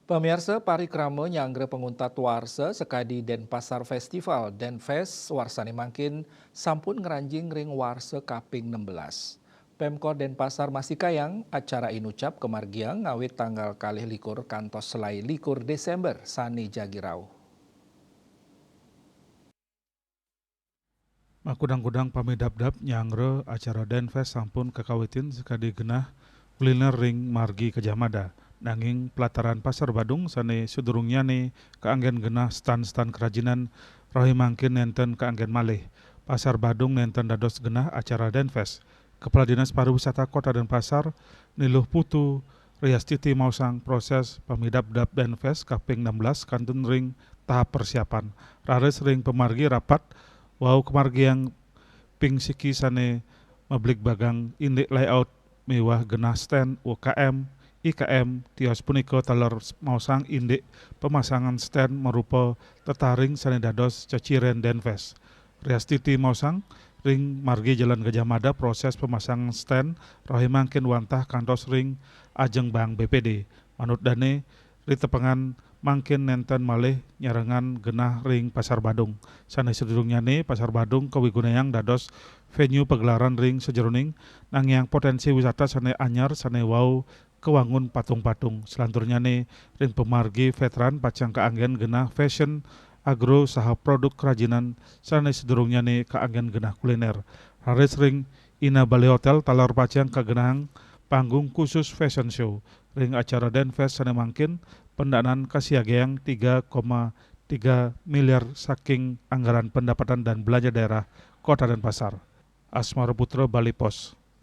Pemirsa parikrama nyangre penguntat warsa sekadi Denpasar Festival Denfest warsane mangkin sampun ngeranjing ring warsa kaping 16. Pemkot Denpasar masih kayang acara inucap kemargiang ngawit tanggal kalih likur kantos selai likur Desember sani jagirau. Makudang-kudang pamidap-dap nyangre acara Denfest sampun kekawitin sekadi genah kuliner ring margi Kejamada. Nanging pelataran pasar Badung sane sudurungnya nih keanggen genah stan-stan kerajinan rohi mangkin nenten keanggen malih. Pasar Badung nenten dados genah acara Denfest. Kepala Dinas Pariwisata Kota Denpasar Niluh Putu Riastiti mausang proses pamidap-dap Denfest kaping 16 kantun ring tahap persiapan. Rares ring pemargi rapat wau kemargiang ping siki sane mablik bagang indik layout mewah genah stand UKM, IKM, tios punika talor mausang indik pemasangan stand merupa tetaring sane dados ceciren Denfest. Riastiti mausang ring margi Jalan Gajah Mada proses pemasangan stand rohi mangkin wantah kantos ring ajeng bang BPD. Manut dane ritepengan mangkin nenten malih nyarengan genah ring Pasar Badung. Sanes sedurungnya nih Pasar Badung kawigunayang dados venue pagelaran ring sejeroning nangyang potensi wisata sane anyar sane wau kewangun patung-patung. Selanturnya nih ring pemargi veteran pacang keanggen genah fashion agro saha produk kerajinan sanes sedurungnya nih keanggen genah kuliner. Haris ring Ina Bali Hotel talor pacang kagenang panggung khusus fashion show. Ring acara Denfest sane mangkin pendanaan kasiageang 3,3 miliar saking anggaran pendapatan dan belanja daerah Kota Denpasar. Asmara Putra, Bali Pos.